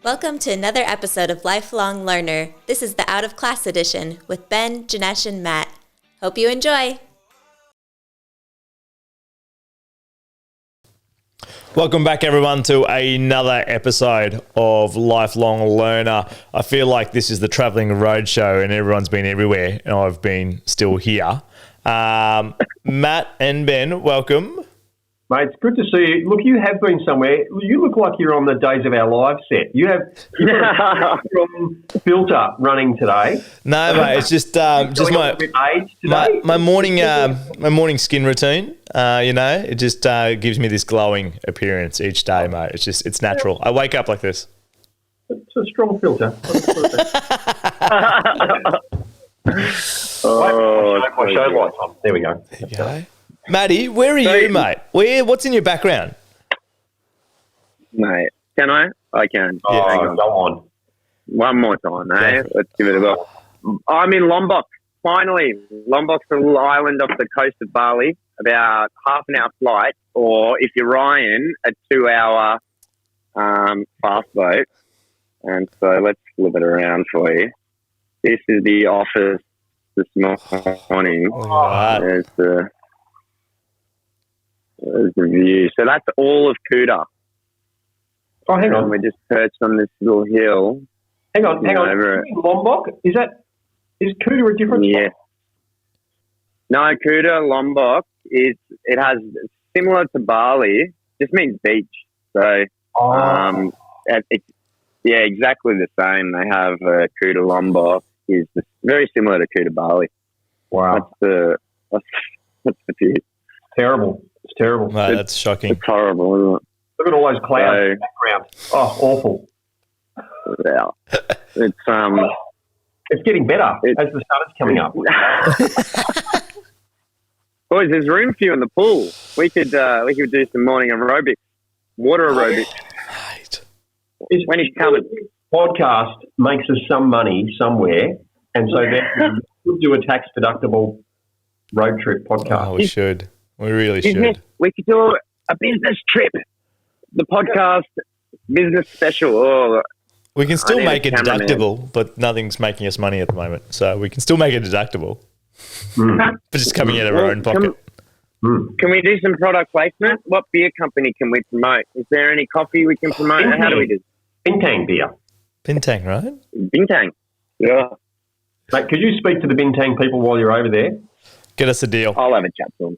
Welcome to another episode of Lifelong Learner. This is the Out of Class edition with Ben, Janesh, and Matt. Hope you enjoy. Welcome back, everyone, to another episode of Lifelong Learner. I feel like this is the travelling roadshow and everyone's been everywhere and I've been still here. Matt and Ben, welcome. Mate, it's good to see you. Look, you have been somewhere. You look like you're on the Days of Our Lives set. You've got a strong filter running today. No, mate, it's just my morning skin routine. It just gives me this glowing appearance each day, mate. It's natural. I wake up like this. It's a strong filter. My show lights on. There we go. There you go. Matty, where are you, mate? What's in your background? Mate, can I? I can. Oh, yeah, go on. One more time, eh? Yeah. Let's give it a go. I'm in Lombok, finally. Lombok's a little island off the coast of Bali, about half an hour flight, or if you're Ryan, a 2-hour fast boat. And so let's flip it around for you. This is the office this morning. Right. There's the view. So that's all of Kuta. Oh, hang on. We're just perched on this little hill. Hang on. Lombok? Is Kuta a different spot? Yeah. No, Kuta, Lombok, it has similar to Bali, just means beach. So it's exactly the same. They have Kuta, Lombok is very similar to Kuta, Bali. Wow. That's the view. Terrible. It's terrible. Mate, that's shocking. It's horrible, isn't it? Look at all those clouds in the background. Oh, awful. Yeah. It's getting better as the sun is coming up. Boys, there's room for you in the pool. We could do some morning aerobics, water aerobics. Mate. When he's coming. Podcast makes us some money somewhere, and so then we could do a tax deductible road trip podcast. Oh, we should. We really should. We could do a business trip. The podcast business special. Oh, we can still make it deductible, but nothing's making us money at the moment. So we can still make it deductible. But just coming out of our own pocket. Can we do some product placement? What beer company can we promote? Is there any coffee we can promote? Bintang. How do we do? Bintang beer. Bintang, right? Bintang. Yeah. Mate, could you speak to the Bintang people while you're over there? Get us a deal. I'll have a chat to them.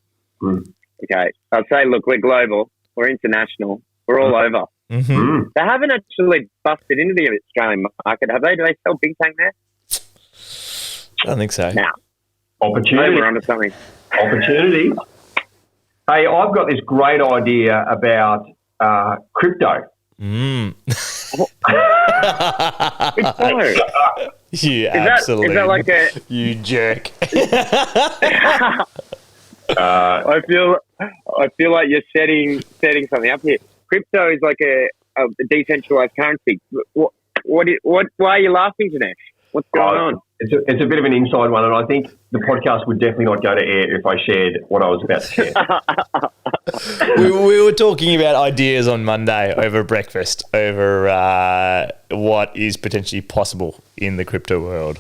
Okay. I'll say, look, we're global. We're international. We're all over. Mm-hmm. They haven't actually busted into the Australian market, have they? Do they sell Bintang there? I don't think so. No. Opportunity. We're onto something. Opportunity. Hey, I've got this great idea about crypto. You absolutely. Is that like a... You jerk. I feel like you're setting something up here. Crypto is like a decentralized currency. Why are you laughing, Janesh? What's going on? It's a bit of an inside one, and I think the podcast would definitely not go to air if I shared what I was about to share. we were talking about ideas on Monday over breakfast, over what is potentially possible in the crypto world.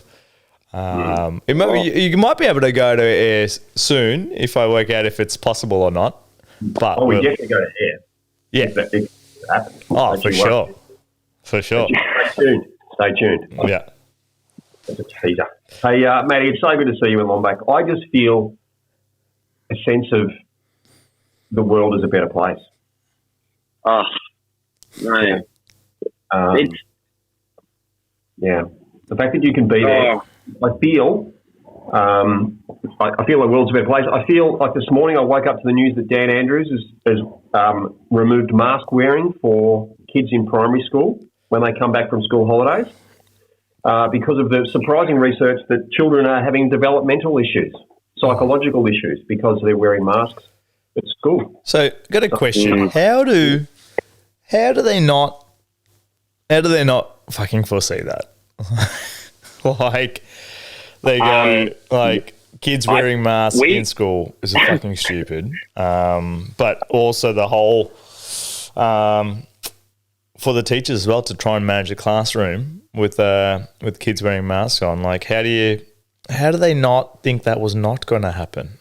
You might be able to go to air soon if I work out if it's possible or not. But we definitely go to air. Yeah. If it happens. Oh, for sure. For sure. Stay tuned. Yeah. That's a teaser. Hey, Matty, it's so good to see you in Lombok. I just feel a sense of the world is a better place. Oh, man. Yeah. The fact that you can be there, I feel the world's a better place. I feel like this morning I woke up to the news that Dan Andrews has removed mask wearing for kids in primary school when they come back from school holidays because of the surprising research that children are having developmental issues, psychological issues because they're wearing masks at school. So, got a question. How do they not fucking foresee that? Like, they go, kids wearing masks in school is fucking stupid. But also the whole for the teachers as well to try and manage a classroom with kids wearing masks on. Like, how do they not think that was not going to happen?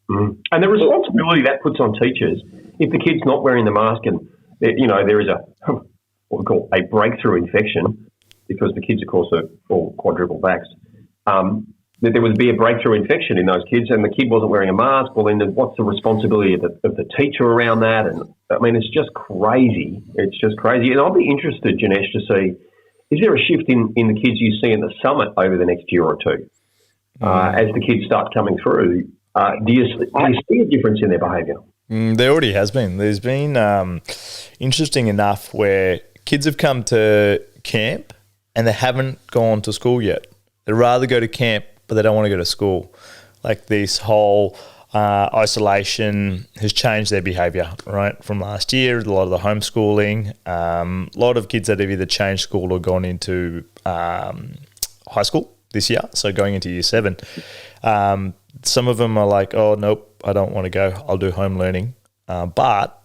Mm. And the responsibility that puts on teachers, if the kid's not wearing the mask and, there is what we call a breakthrough infection, because the kids, of course, are all quadruple vaxxed, that there would be a breakthrough infection in those kids and the kid wasn't wearing a mask, well, then what's the responsibility of the teacher around that? And, I mean, it's just crazy. It's just crazy. And I'll be interested, Janesh, to see, is there a shift in the kids you see in the summit over the next year or two as the kids start coming through? Do you see a difference in their behaviour? There already has been. There's been, interesting enough, where kids have come to camp and they haven't gone to school yet. They'd rather go to camp, but they don't want to go to school. Like, this whole isolation has changed their behaviour, right? From last year, a lot of the homeschooling, a lot of kids that have either changed school or gone into high school this year, so going into year 7. Some of them are like, oh, nope, I don't want to go. I'll do home learning. But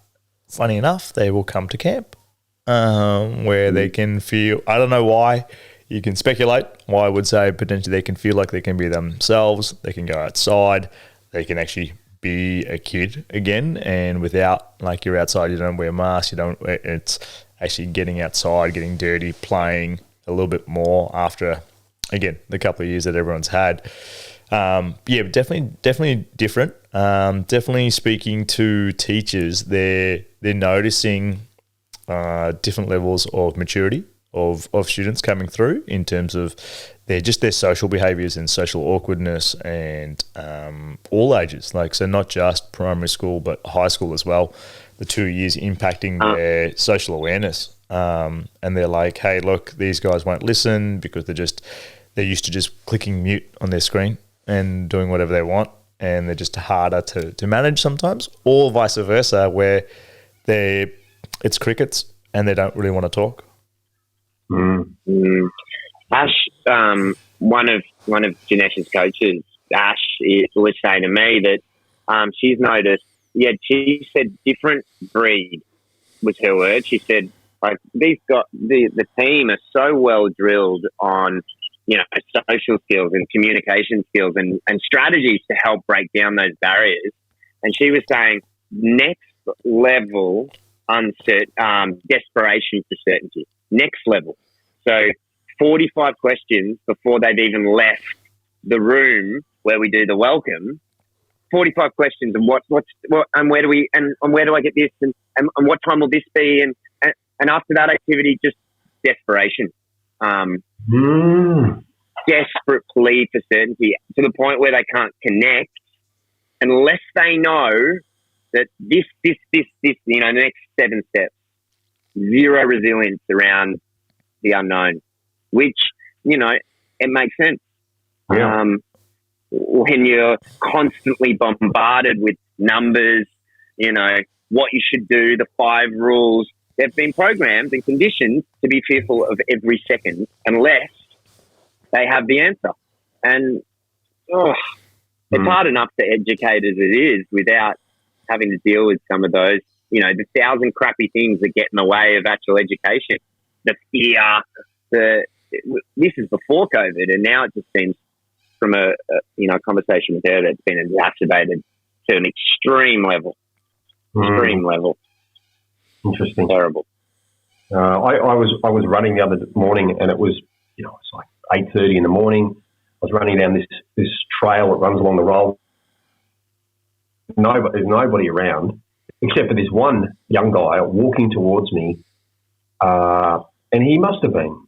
funny enough, they will come to camp where they can feel, I don't know why, you can speculate why I would say potentially they can feel like they can be themselves. They can go outside. They can actually be a kid again. And without, like, you're outside, you don't wear masks. It's actually getting outside, getting dirty, playing a little bit more after, again, the couple of years that everyone's had. Definitely different. Definitely speaking to teachers, they're noticing different levels of maturity of students coming through in terms of their social behaviours and social awkwardness, and all ages. Like, so not just primary school but high school as well. The 2 years impacting their social awareness, and they're like, hey, look, these guys won't listen because they're used to just clicking mute on their screen and doing whatever they want, and they're just harder to manage sometimes, or vice versa, where it's crickets and they don't really want to talk. Ash, one of Janesh's coaches, Ash, was saying to me that she's noticed, she said different breed was her word. She said, like, the team are so well drilled on, social skills and communication skills and strategies to help break down those barriers. And she was saying next level desperation for certainty. Next level. So 45 questions before they've even left the room where we do the welcome. 45 questions, and what and where do we and where do I get this, and what time will this be, and after that activity, just desperation. Desperate plea for certainty, to the point where they can't connect unless they know that this, the next 7 steps. Zero resilience around the unknown, which, it makes sense. Yeah. When you're constantly bombarded with numbers, what you should do, the 5 rules, they've been programmed and conditioned to be fearful of every second unless they have the answer. And it's hard enough to educate as it is without having to deal with some of those, the 1,000 crappy things that get in the way of actual education. The fear, this is before COVID, and now it just seems from a conversation with her that's been exacerbated to an extreme level. Extreme level. Interesting. Terrible. I was running the other morning, and it was it's like 8:30 in the morning. I was running down this trail that runs along the roll. There's nobody around except for this one young guy walking towards me, and he must have been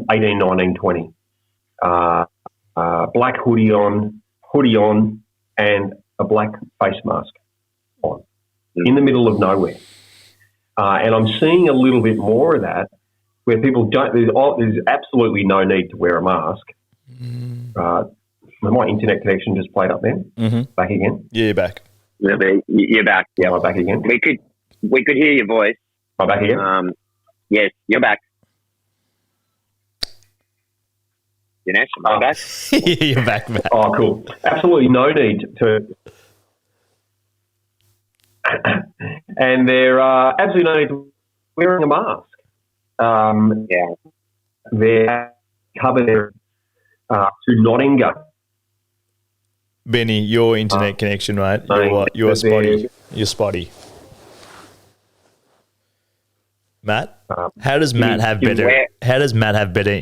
18, 19, 20. Black hoodie on, and a black face mask on, in the middle of nowhere. And I'm seeing a little bit more of that, where people there's absolutely no need to wear a mask. My internet connection just played up then. Back again? Yeah, you're back. You're back. Yeah, am I back again? We could hear your voice. Am I back again? Yes, you're back. Dinesh, am I back? Yeah, you're back, Matt. Oh, cool. Absolutely no need to. And there are absolutely no need to wearing a mask. They're covered to not engage. Benny, your internet connection, right? You're spotty. You're spotty. Matt, how does Matt have better? How does Matt have better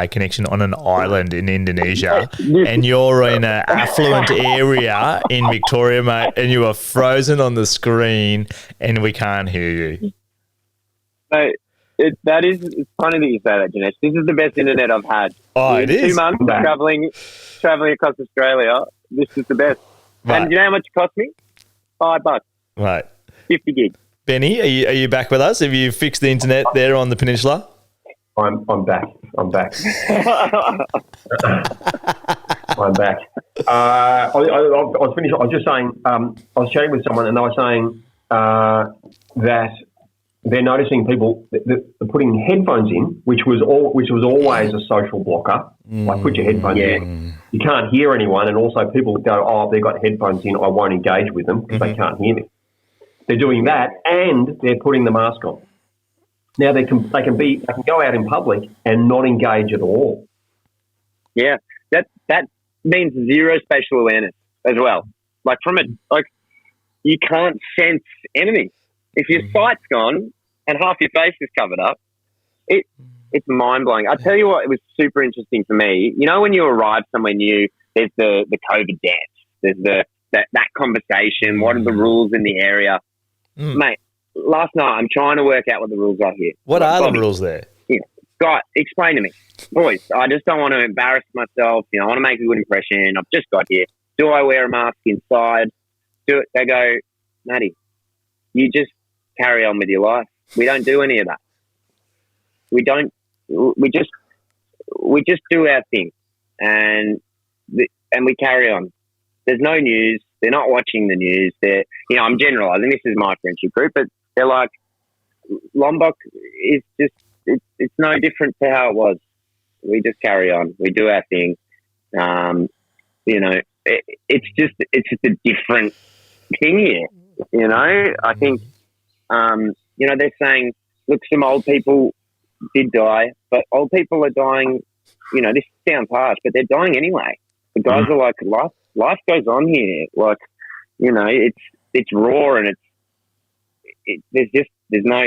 connection on an island in Indonesia, and you're in an affluent area in Victoria, mate, and you are frozen on the screen, and we can't hear you? It's funny that you say that, Janesh. This is the best internet I've had. Oh, it is. 2 months traveling across Australia. This is the best. Right. And do you know how much it cost me? $5. Right. 50 gig. Benny, are you back with us? Have you fixed the internet there on the peninsula? I'm back. I'm back. I'm back. I was finished. I was just saying. I was chatting with someone, and they were saying that they're noticing people they're putting headphones in, which was always a social blocker. Like, put your headphones in. You can't hear anyone, and also people go, "Oh, they've got headphones in. I won't engage with them because they can't hear me." They're doing that, and they're putting the mask on. Now they can go out in public and not engage at all. Yeah, that means zero spatial awareness as well. Like you can't sense anything. If your sight's gone and half your face is covered up, it's mind blowing. I'll tell you what, it was super interesting for me. You know, when you arrive somewhere new, there's the COVID dance. There's that conversation. What are the rules in the area? Mate, last night I'm trying to work out what the rules are here. What are the rules there? Yeah, guy, explain to me. Boys, I just don't want to embarrass myself. I want to make a good impression. I've just got here. Do I wear a mask inside? Do it. They go, Matty, you just carry on with your life. We don't do any of that. We don't. We just do our thing, and we carry on. There's no news. They're not watching the news. I'm generalising. This is my friendship group, but they're like, Lombok is just, it's no different to how it was. We just carry on. We do our thing. It's just a different thing here. I think, they're saying, look, some old people did die, but old people are dying. This sounds harsh, but they're dying anyway. The guys are like, life goes on here. Like, it's raw, and there's no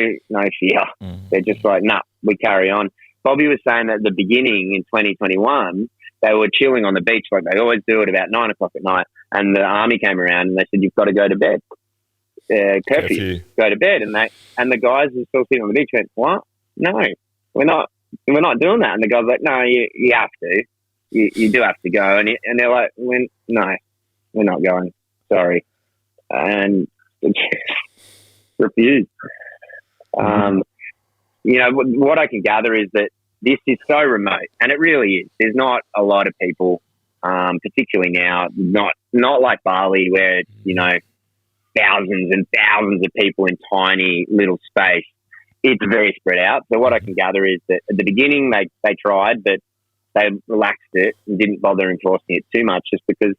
fear. They're just like, nah, we carry on. Bobby was saying that at the beginning in 2021, they were chilling on the beach like they always do at about 9 o'clock at night, and the army came around and they said, you've got to go to bed. Curfew. Go to bed. And the guys were still sitting on the beach went, what? No, we're not doing that. And the guy's like, no, you have to. You do have to go. And they're like, no, we're not going. Sorry. And refused. What I can gather is that this is so remote, and it really is. There's not a lot of people, particularly now, not like Bali where it's, thousands and thousands of people in tiny little space. It's very spread out. So what I can gather is that at the beginning they tried, but they relaxed it and didn't bother enforcing it too much just because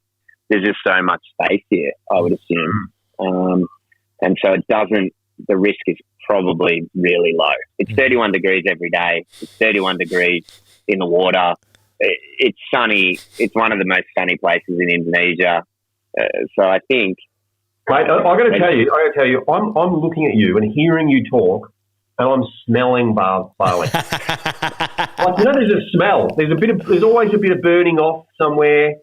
there's just so much space here, I would assume. And so the risk is probably really low. It's 31 degrees every day. It's 31 degrees in the water. It's sunny. It's one of the most sunny places in Indonesia. So I think... Mate, I got to tell you, I'm looking at you and hearing you talk, and I'm smelling barley. There's a smell. There's always a bit of burning off somewhere.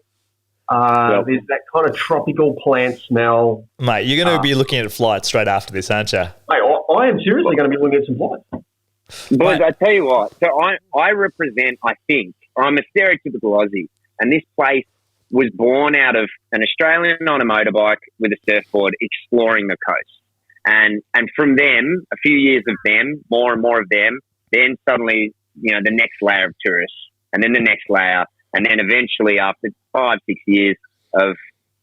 There's that kind of tropical plant smell. Mate, you're going to be looking at flights straight after this, aren't you? Mate, I am seriously going to be looking at some flights. Boys, I tell you what. So I represent, I'm a stereotypical Aussie, and this place was born out of an Australian on a motorbike with a surfboard exploring the coast. And from them, a few years of them, more and more of them, then suddenly, the next layer of tourists, and then the next layer, and then eventually after 5-6 years of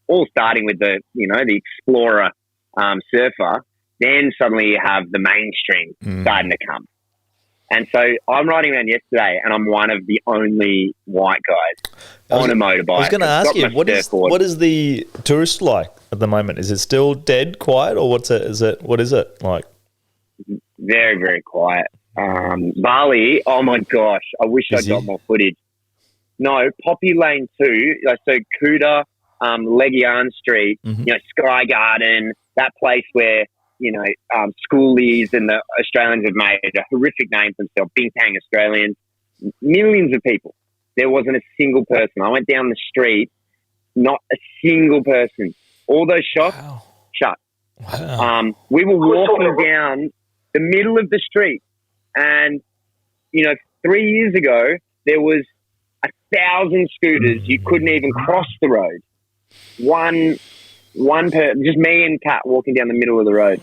all starting with the explorer surfer, then suddenly you have the mainstream starting to come. And so I'm riding around yesterday, and I'm one of the only white guys on a motorbike. I was going to ask you, what is the tourist like at the moment? Is it still dead quiet, or what is it like? very, very quiet. Bali, oh my gosh, I wish I'd got more footage. No, Poppy Lane 2, so Kuta, Legian Street, Sky Garden, that place where, schoolies and the Australians have made a horrific name for themselves, Bintang Australians, millions of people. There wasn't a single person. I went down the street, not a single person. All those shops, shut. Wow. We were walking down the middle of the street and, 3 years ago, there was 1,000 scooters. You couldn't even cross the road. One just me and Kat walking down the middle of the road.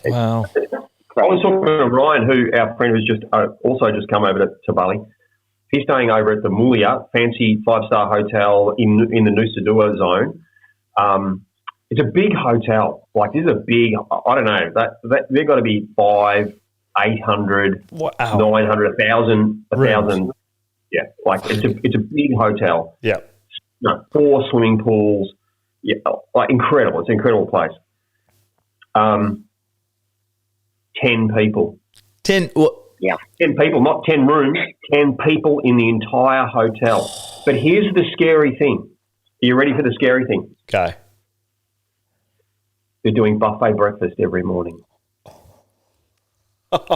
Wow. I was talking to Ryan, who our friend who's just also just come over to Bali. He's staying over at the Mulia, fancy 5-star hotel in the Nusa Dua zone. It's a big hotel. Like, this is a big, I don't know, that they've got to be 500, 800, 900, 1,000. Yeah, like it's a big hotel. Yeah. 4 swimming pools. Yeah, like incredible. It's an incredible place. 10 people. 10 what? Yeah. 10 people, not 10 rooms, 10 people in the entire hotel. But here's the scary thing. Are you ready for the scary thing? Okay. They're doing buffet breakfast every morning. Buffet.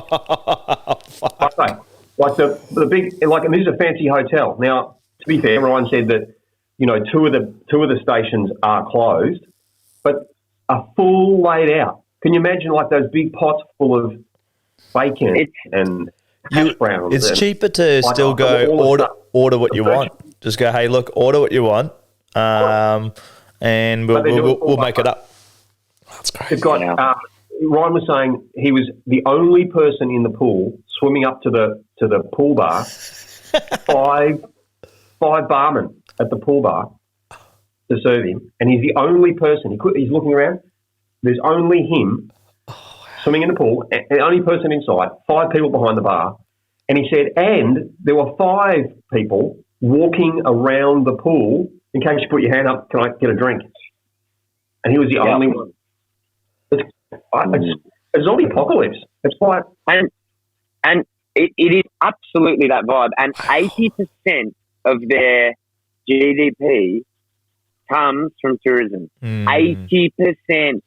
Like the big, like, and this is a fancy hotel. Now, to be fair, Ryan said that, two of the stations are closed, but are full laid out. Can you imagine, like, those big pots full of bacon and hash browns? It's cheaper to still go order what you want. Just go, hey, look, order what you want, and we'll make it up. That's crazy. They've got, Ryan was saying he was the only person in the pool swimming up to the pool bar. five barmen at the pool bar to serve him, and he's the only person. He's looking around. There's only him swimming in the pool, and the only person inside. 5 people behind the bar, and he said, and there were 5 people walking around the pool in case you put your hand up. Can I get a drink? And he was the only one. It's a zombie apocalypse. It's quite, and it is absolutely that vibe. And 80% of their GDP comes from tourism. 80%.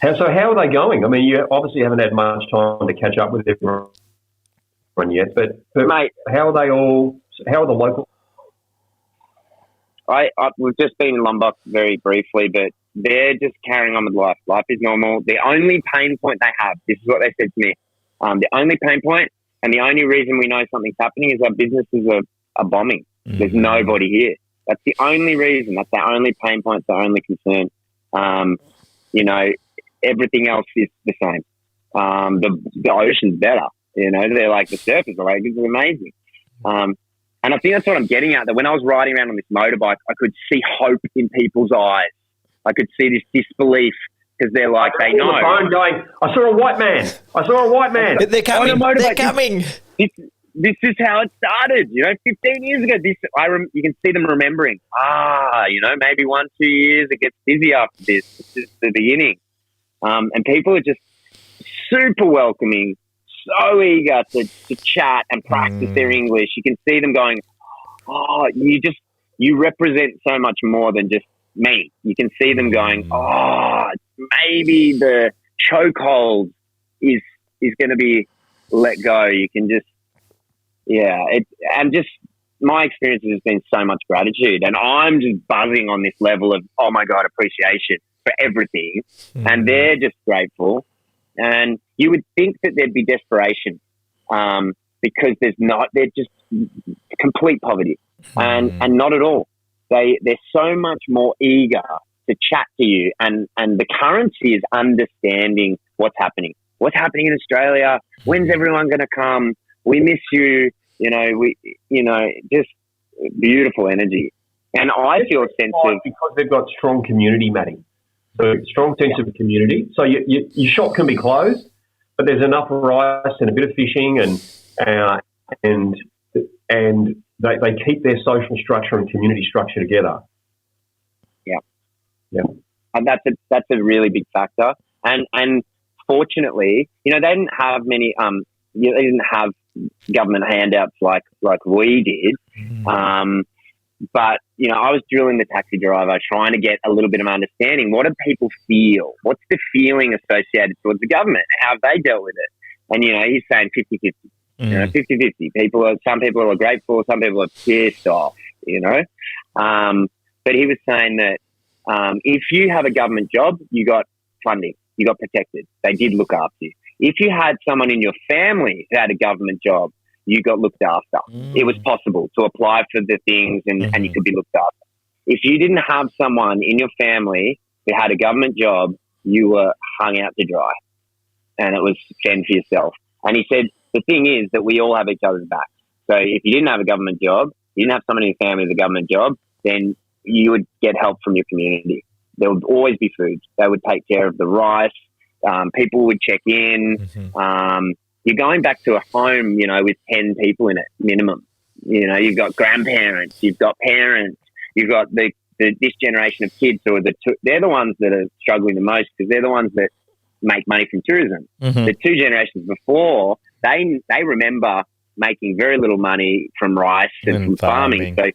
So how are they going? I mean, you obviously haven't had much time to catch up with everyone yet, but mate, how are they all? How are the local? We've just been in Lombok very briefly, but they're just carrying on with life. Life is normal. The only pain point they have, this is what they said to me, the only pain point and the only reason we know something's happening is our businesses are bombing. There's nobody here. That's the only reason. That's their only pain point, their only concern. Everything else is the same. The ocean's better. They're like, the surf is amazing. And I think that's what I'm getting at, that when I was riding around on this motorbike, I could see hope in people's eyes. I could see this disbelief because they're like, they know. The phone going, I saw a white man. They're coming. They're coming. This is how it started. 15 years ago. You can see them remembering. Maybe 1-2 years it gets busy after this. This is the beginning. And people are just super welcoming, so eager to chat and practice their English. You can see them going, you represent so much more than just me. You can see them going, maybe the chokehold is going to be let go. You can just, and just my experience has been so much gratitude, and I'm just buzzing on this level of, oh my God, appreciation for everything. And they're just grateful. And you would think that there'd be desperation, because they're just complete poverty, and not at all. They're so much more eager to chat to you, and the currency is understanding what's happening in Australia. When's everyone going to come? We miss you. Just beautiful energy. And I feel a sense of, because they've got strong community, Matty. So strong sense of community. So your shop can be closed, but there's enough rice and a bit of fishing, and they keep their social structure and community structure together. Yeah. And that's a really big factor. And unfortunately, they didn't have many. They didn't have government handouts like we did. But I was drilling the taxi driver, trying to get a little bit of understanding. What do people feel? What's the feeling associated towards the government? How have they dealt with it? And he's saying 50-50. 50-50. Some people are grateful, some people are pissed off. But he was saying that if you have a government job, you got funding, you got protected. They did look after you. If you had someone in your family who had a government job, you got looked after. It was possible to apply for the things and you could be looked after. If you didn't have someone in your family who had a government job, you were hung out to dry. And it was fend for yourself. And he said, the thing is that we all have each other's backs. So if you didn't have a government job, you didn't have someone in your family with a government job, then you would get help from your community. There would always be food. They would take care of the rice. People would check in. You're going back to a home, with 10 people in it, minimum. You've got grandparents, you've got parents, you've got this generation of kids who are they're the ones that are struggling the most because they're the ones that make money from tourism. The two generations before, they remember making very little money from rice and from farming. So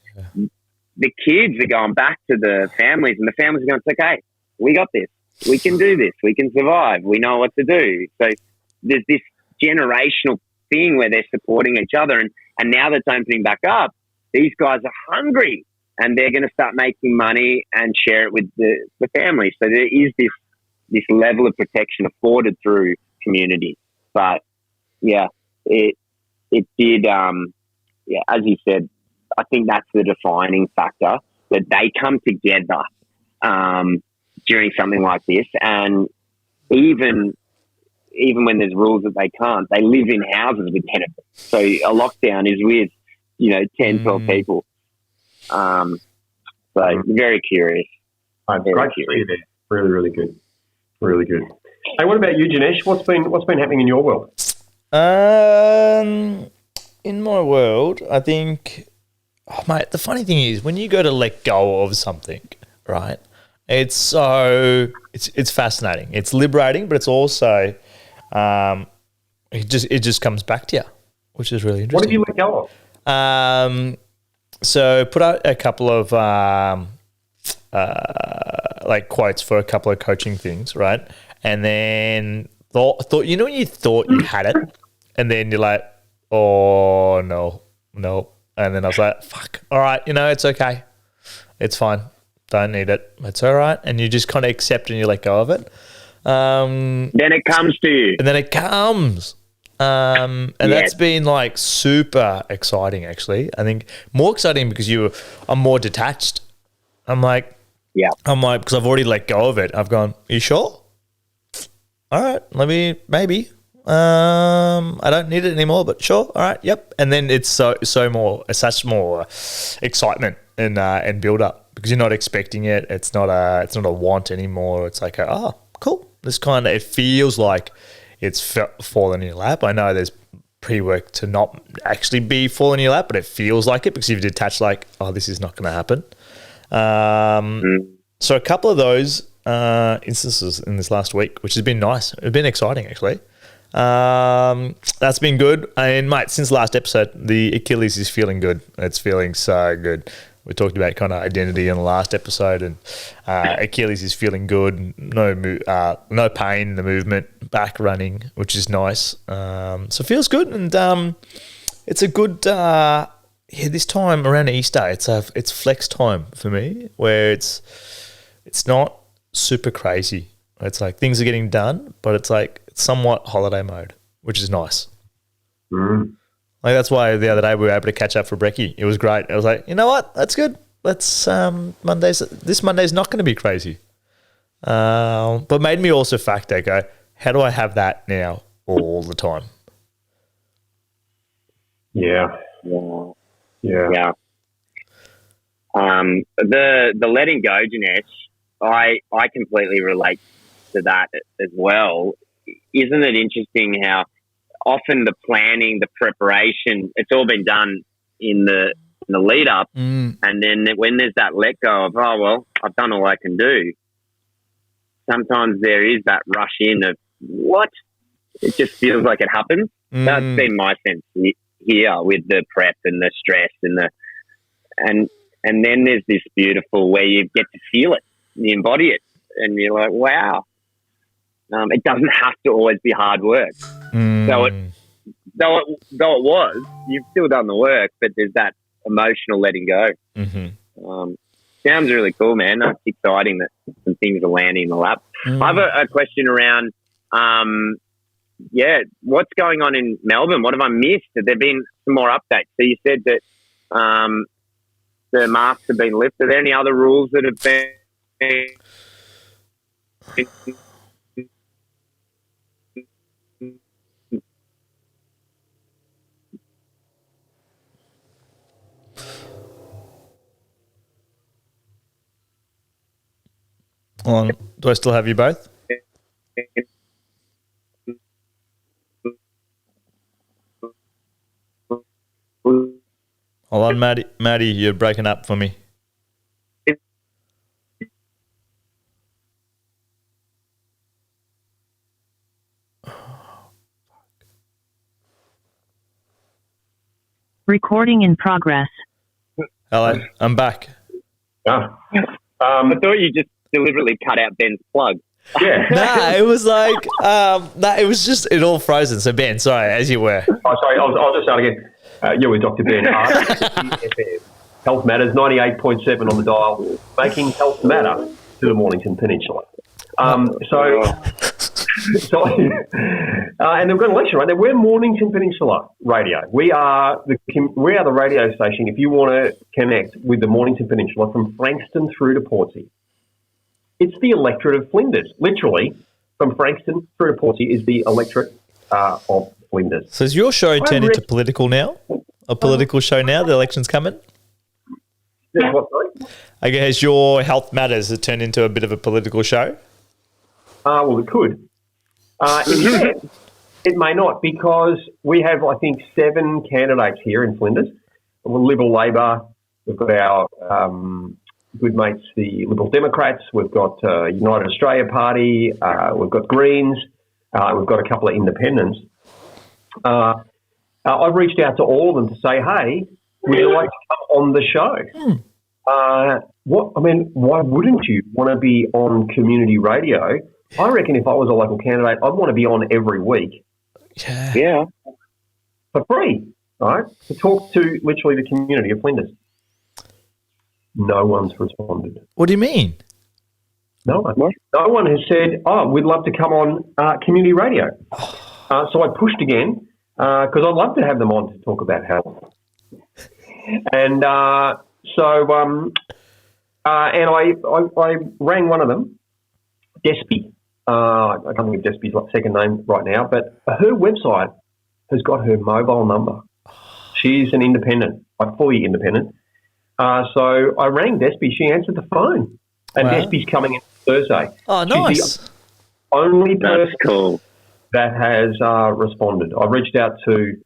the kids are going back to the families, and the families are going, it's okay, we got this. We can do this. We can survive. We know what to do. So there's this generational thing where they're supporting each other. And now that's opening back up, these guys are hungry and they're going to start making money and share it with the family. So there is this level of protection afforded through community. But, yeah, it did, as you said, I think that's the defining factor, that they come together during something like this. And even when there's rules that they can't, they live in houses with 10 of them. So a lockdown is with, 10, 12 people. So very curious. Great to see you there. Really, really good. Really good. Hey, what about you, Janesh? What's been happening in your world? In my world, I think, mate, the funny thing is when you go to let go of something, right? It's fascinating. It's liberating, but it's also it just comes back to you, which is really interesting. What did you let go of? So put out a couple of quotes for a couple of coaching things, right? And then thought when you thought you had it, and then you're like, oh no, and then I was like, fuck, all right, it's okay, it's fine. Don't need it. It's all right. And you just kind of accept and you let go of it. Then it comes to you. And then it comes. And that's been like super exciting, actually. I think more exciting because I'm more detached. Because I've already let go of it. I've gone, are you sure? All right, maybe. I don't need it anymore, but sure. All right. Yep. And then it's such more excitement and build up. Because you're not expecting it, it's not a want anymore. It's like, cool. It feels like it's fallen in your lap. I know there's pre-work to not actually be falling in your lap, but it feels like it because you've detached. Like, this is not going to happen. So a couple of those instances in this last week, which has been nice. It's been exciting, actually. That's been good. And mate, since last episode, the Achilles is feeling good. It's feeling so good. We talked about kind of identity in the last episode, and Achilles is feeling good. No pain in the movement, back running, which is nice. So it feels good, and it's a good. This time around Easter, it's flex time for me, where it's not super crazy. It's like things are getting done, but it's like somewhat holiday mode, which is nice. Like that's why the other day we were able to catch up for brekkie. It was great. I was like, you know what? That's good. Let's this Monday's not going to be crazy. But made me also factor go, how do I have that now all the time? Yeah. The letting go, Janesh, I completely relate to that as well. Isn't it interesting how often the planning, the preparation, it's all been done in the lead up, and then when there's that let go of, I've done all I can do. Sometimes there is that rush in of what? It just feels like it happens. That's been my sense here with the prep and the stress and then there's this beautiful where you get to feel it, you embody it, and you're like, wow. It doesn't have to always be hard work. Though it was, you've still done the work, but there's that emotional letting go. Sounds really cool, man. That's exciting that some things are landing in the lap. I have a question around, what's going on in Melbourne? What have I missed? Have there been some more updates? So you said that the masks have been lifted. Are there any other rules that have been... Hold on. Do I still have you both? Hold on, Maddie, you're breaking up for me. Recording in progress. Hello, I'm back. Yeah. I thought you just deliberately cut out Ben's plug. Yeah. Nah, it was like, it was just, it all frozen. So Ben, sorry, as you were. Oh, sorry, I'll just start again. You're with Dr. Ben Hart. Health Matters, 98.7 on the dial, making health matter to the Mornington Peninsula. And they've got an election right now. We're Mornington Peninsula Radio. We are the radio station. If you want to connect with the Mornington Peninsula from Frankston through to Portsea, it's the electorate of Flinders. Literally, from Frankston through to Portsea is the electorate of Flinders. So is your show turned into political now? A political show now? The election's coming? Yeah. What, sorry? I guess your Health Matters has turned into a bit of a political show. Well, it could. It may not, because we have, I think, 7 candidates here in Flinders. We're Liberal Labor. We've got our good mates, the Liberal Democrats. We've got United Australia Party. We've got Greens. We've got a couple of independents. I've reached out to all of them to say, hey, would you like to come on the show? Why wouldn't you want to be on community radio? I reckon if I was a local candidate, I'd want to be on every week. Yeah. For free, right? To talk to literally the community of Flinders. No one's responded. What do you mean? No one. No one has said, we'd love to come on community radio. So I pushed again because I'd love to have them on to talk about health. And I rang one of them, Despy. I can't think of Despy's second name right now, but her website has got her mobile number. She's an independent, like fully independent. So I rang Despy. She answered the phone. And Wow. Despy's coming in Thursday. Oh, nice. She's the only person That's cool. that has responded. I reached out to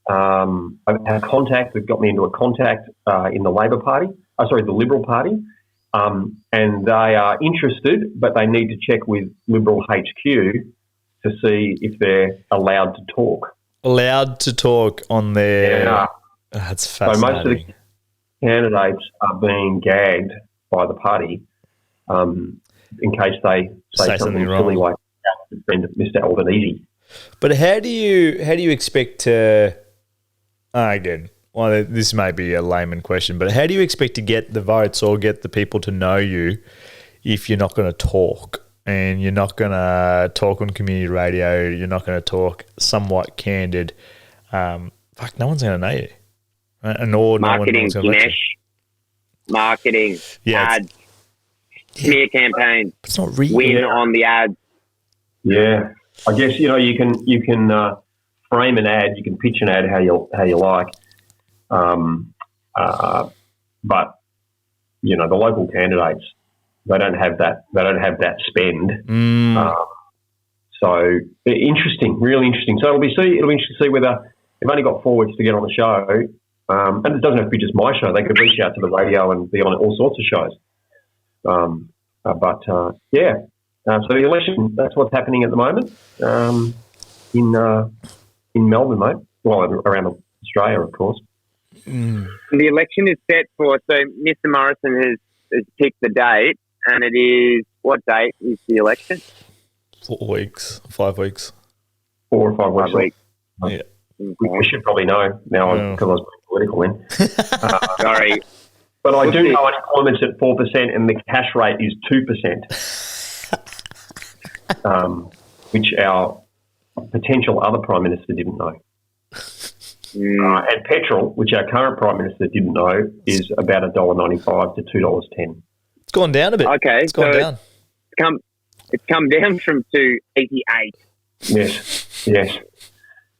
a contact that got me into a contact in the Labor Party, the Liberal Party, and they are interested, but they need to check with Liberal HQ to see if they're allowed to talk. Allowed to talk on their... Yeah. That's So fascinating. most of the candidates are being gagged by the party in case they say something silly like Mr. Albanese. But how do you expect to... again, well, this may be a layman question, but how do you expect to get the votes or get the people to know you if you're not going to talk and you're not going to talk on community radio, you're not going to talk somewhat candid? No one's going to know you. And Marketing, Dinesh. Marketing, ads, smear campaigns. It's not real. Win on the ads. Yeah, I guess you can frame an ad, you can pitch an ad how you like, but the local candidates they don't have that spend. So interesting, really interesting. So it'll be interesting to see whether they've only got forwards to get on the show, and it doesn't have to be just my show. They could reach out to the radio and be on all sorts of shows. So the election, that's what's happening at the moment in Melbourne, mate. Well, around Australia, of course. The election is set for, so Mr. Morrison has picked the date, and it is, what date is the election? 4 weeks, 5 weeks. 4 or 5 weeks. 5 weeks. Yeah. We should probably know now because I was political then. Sorry. But I do know unemployment's at 4% and the cash rate is 2%, which our potential other Prime Minister didn't know. And petrol, which our current Prime Minister didn't know, is about $1.95 to $2.10. It's gone down a bit. Okay. It's gone down. It's come down from $2.88. Yes.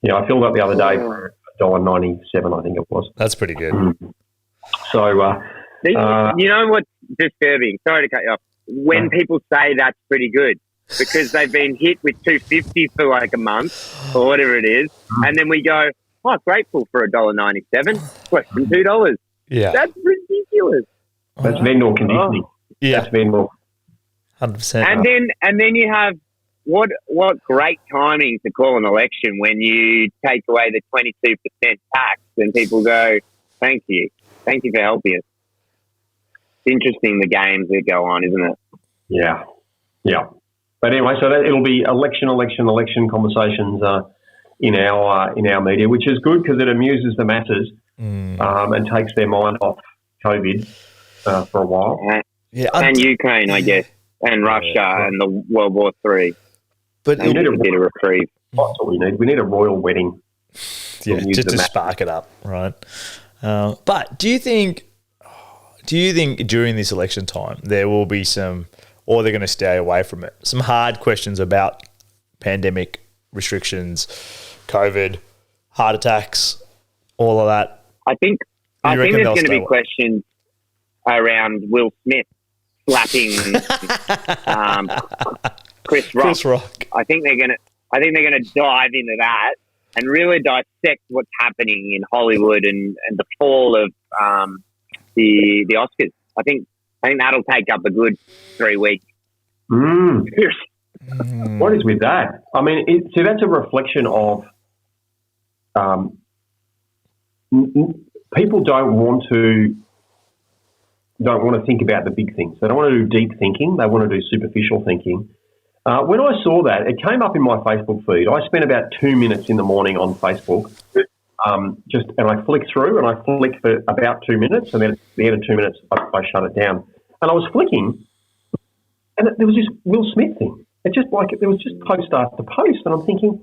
Yeah, I filled up the other day for $1.97, I think it was. That's pretty good. So, you know what's disturbing? Sorry to cut you off. When people say that's pretty good, because they've been hit with $2.50 for like a month or whatever it is, and then we go, oh, grateful for $1.97, less than $2. Yeah. That's ridiculous. that's vendor conditioning. Yeah. That's vendor. 100%. And then you have what great timing to call an election when you take away the 22% tax and people go, thank you for helping us. It's interesting the games that go on, isn't it? Yeah. But anyway, so it'll be election conversations in our media, which is good because it amuses the masses and takes their mind off COVID for a while. And Ukraine, I guess, and Russia and the World War III. But we need a bit of reprieve. That's what we need. We need a royal wedding. Yeah, just to spark it up, right? But do you think during this election time there will be some, or they're going to stay away from it, some hard questions about pandemic restrictions, COVID, heart attacks, all of that? I think there's going to be questions around Will Smith slapping Chris Rock. I think they're going to dive into that and really dissect what's happening in Hollywood and the fall of the Oscars. I think that'll take up a good 3 weeks. What is with that? I mean, so that's a reflection of people don't want to think about the big things. They don't want to do deep thinking. They want to do superficial thinking. When I saw that, it came up in my Facebook feed. I spent about 2 minutes in the morning on Facebook, and I flicked through, and I flicked for about 2 minutes, and then at the end of 2 minutes, I shut it down. And I was flicking, and there was this Will Smith thing. There was just post after post, and I'm thinking,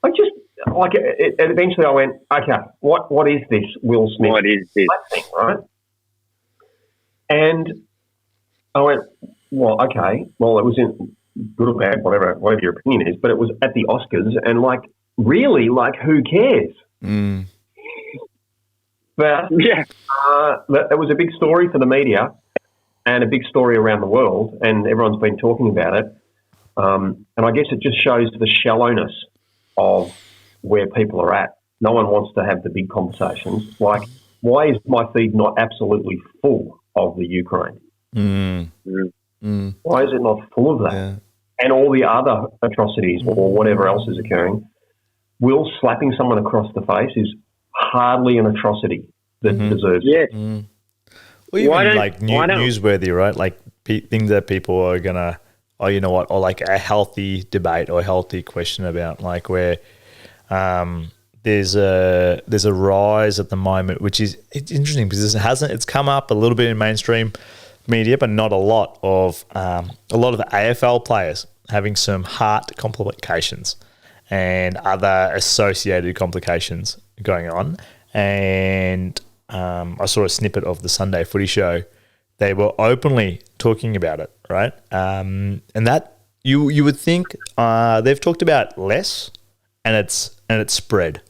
eventually I went, okay, what is this Will Smith? What is this thing, right? And I went, well, okay, well, it was in good or bad, whatever your opinion is, but it was at the Oscars, and really, who cares? But it was a big story for the media and a big story around the world, and everyone's been talking about it. And I guess it just shows the shallowness of where people are at. No one wants to have the big conversations. Why is my feed not absolutely full of the Ukraine? Why is it not full of that? Yeah. And all the other atrocities or whatever else is occurring? Will slapping someone across the face is hardly an atrocity that deserves it. Well, even newsworthy, right? Like things that people are going to, you know what, or like a healthy debate or a healthy question about, like where there's a rise at the moment, which is it's interesting because it's come up a little bit in mainstream media, but not a lot of the AFL players having some heart complications and other associated complications going on. And I saw a snippet of the Sunday Footy Show. They were openly talking about it, right? And that you would think they've talked about less, and it's spread.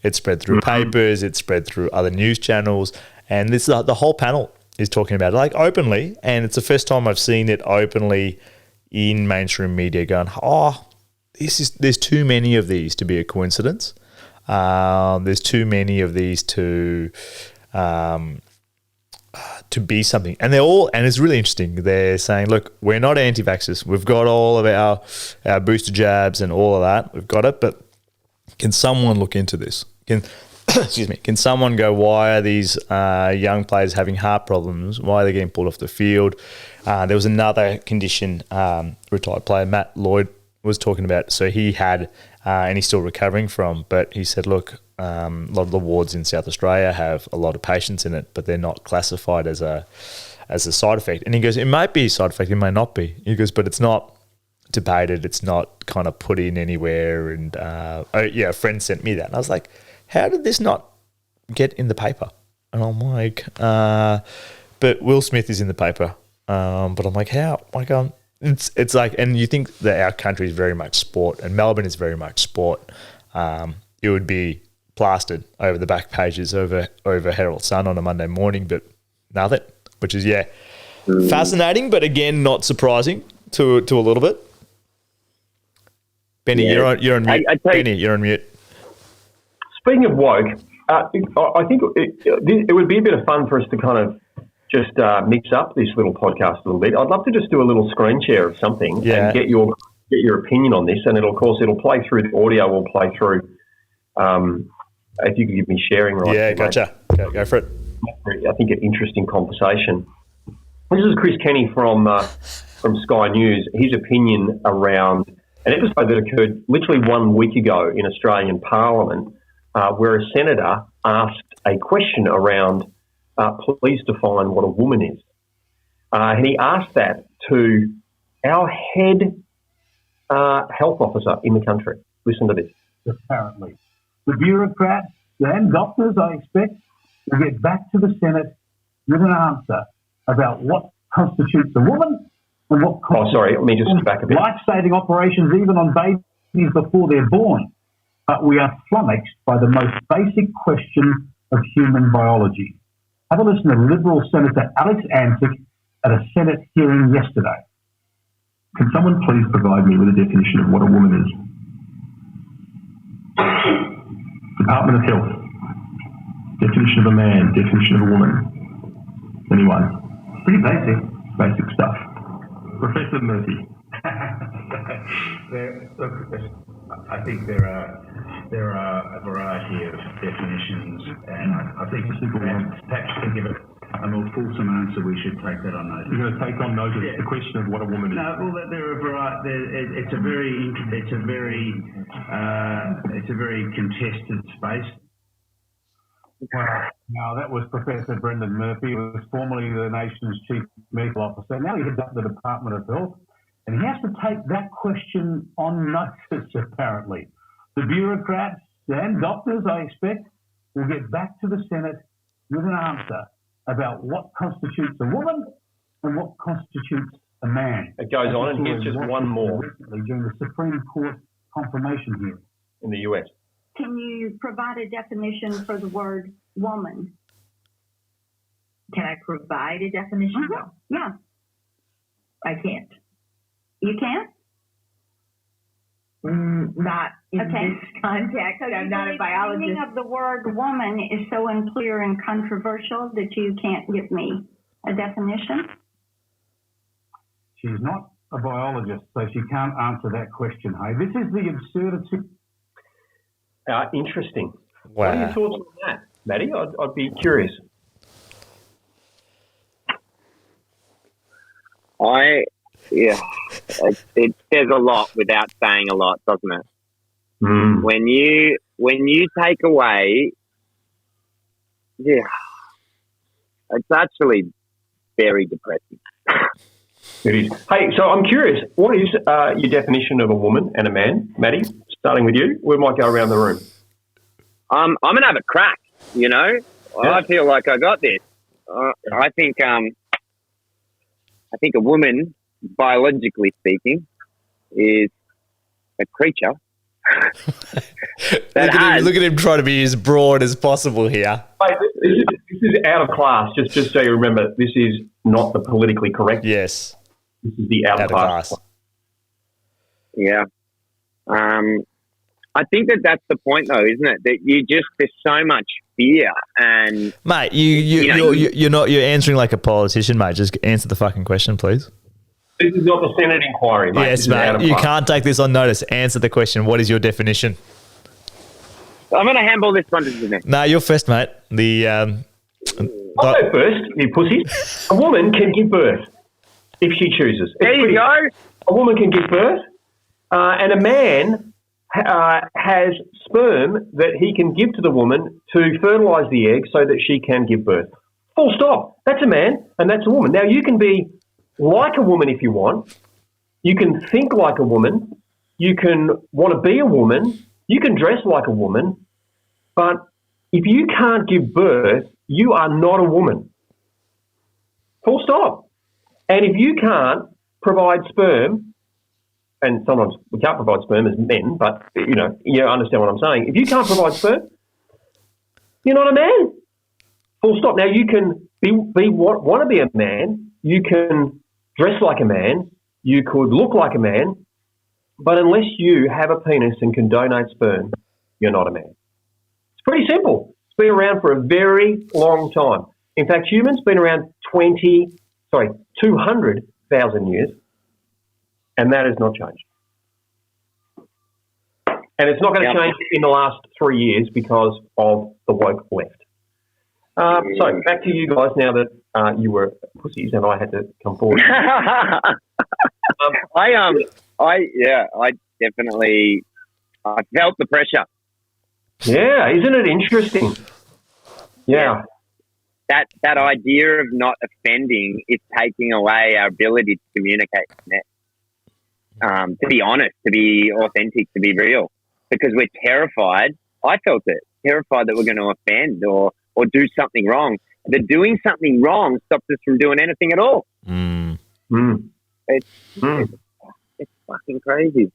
It's spread through papers. It's spread through other news channels, and this the whole panel is talking about it, like openly. And it's the first time I've seen it openly in mainstream media going, there's too many of these to be a coincidence. There's too many of these to to be something. And and it's really interesting. They're saying, look, we're not anti-vaxxers. We've got all of our booster jabs and all of that. We've got it. But can someone look into this? Excuse me. Can someone go, why are these young players having heart problems? Why are they getting pulled off the field? There was another condition, retired player, Matt Lloyd, was talking about. So he had, and he's still recovering from, but he said, look, a lot of the wards in South Australia have a lot of patients in it, but they're not classified as a side effect. And he goes, it might be a side effect, it may not be. He goes, but it's not debated, it's not kind of put in anywhere. And a friend sent me that, and I was like, how did this not get in the paper? And I'm like, but Will Smith is in the paper, but I'm like, how? Like, it's like, and you think that our country is very much sport, and Melbourne is very much sport. It would be plastered over the back pages over Herald Sun on a Monday morning, but nothing, which is fascinating, but again not surprising to a little bit. Benny, you're on mute. Benny, you're on mute. Speaking of woke, I think it would be a bit of fun for us to kind of just mix up this little podcast a little bit. I'd love to just do a little screen share of something and get your opinion on this, and it'll play through the audio. Will play through. If you could give me sharing rights. Yeah, gotcha. Go for it. I think an interesting conversation. This is Chris Kenny from Sky News. His opinion around an episode that occurred literally 1 week ago in Australian Parliament, where a senator asked a question around, please define what a woman is. And he asked that to our head health officer in the country. Listen to this. Apparently. The bureaucrats and doctors, I expect, will get back to the Senate with an answer about what constitutes a woman and what constitutes let me just back a bit. Life-saving operations even on babies before they're born. But we are flummoxed by the most basic question of human biology. Have a listen to Liberal Senator Alex Antic at a Senate hearing yesterday. Can someone please provide me with a definition of what a woman is? Department of Health. Definition of a man. Definition of a woman. Anyone? Pretty basic. Basic stuff. Professor Murphy. I think there are a variety of definitions, and I think perhaps to give it a more fulsome answer, we should take that on notice. You're going to take on notice the question of what a woman is. No, well, there are a variety. It's a very contested space. Well, now that was Professor Brendan Murphy, who was formerly the nation's chief medical officer. Now he heads up the Department of Health, and he has to take that question on notice, apparently. The bureaucrats and doctors, I expect, will get back to the Senate with an answer about what constitutes a woman and what constitutes a man. It goes on, and here's just one more. Recently during the Supreme Court confirmation hearing in the US. Can you provide a definition for the word woman? Can I provide a definition? Mm-hmm. Yeah. I can't. You can't? Not in Okay. this context. So I'm not a The biologist. meaning of the word woman is so unclear and controversial that you can't give me a definition? She's not a biologist, so she can't answer that question. Hey, this is the absurdity. Interesting. Wow. What are your thoughts on that, Maddie? I'd be curious. It says a lot without saying a lot, doesn't it? Mm. When you take away, it's actually very depressing. It is. Hey, so I'm curious, what is your definition of a woman and a man, Maddie? Starting with you, we might go around the room. I'm gonna have a crack. You know, Yeah. I feel like I got this. I think a woman, biologically speaking, is a creature Look at him trying to be as broad as possible here. Hey, this is out of class. Just so you remember, this is not the politically correct. Yes. This is the out of class. Yeah. I think that's the point, though, isn't it? That there's so much fear, and mate, you're answering like a politician, mate. Just answer the fucking question, please. This is not the Senate inquiry, mate. Yes, mate. You can't take this on notice. Answer the question. What is your definition? I'm going to handball this one to you. No, you're first, mate. I'll go first, you pussies. A woman can give birth if she chooses. There you go. A woman can give birth, and a man has sperm that he can give to the woman to fertilise the egg so that she can give birth. Full stop. That's a man and that's a woman. Now, you can be like a woman if you want. You can think like a woman. You can want to be a woman. You can dress like a woman. But if you can't give birth, you are not a woman. Full stop. And if you can't provide sperm, and sometimes we can't provide sperm as men, but, you understand what I'm saying. If you can't provide sperm, you're not a man. Full stop. Now, you can want to be a man. You can dress like a man. You could look like a man. But unless you have a penis and can donate sperm, you're not a man. It's pretty simple. It's been around for a very long time. In fact, humans been around 200,000 years. And that has not changed. And it's not going to change in the last 3 years because of the woke left. So back to you guys now that you were pussies and I had to come forward. I definitely felt the pressure. Yeah, isn't it interesting? Yeah. That idea of not offending is taking away our ability to communicate and connect. To be honest, to be authentic, to be real, because we're terrified. I felt it, terrified that we're going to offend or do something wrong. The doing something wrong stops us from doing anything at all. It's fucking crazy.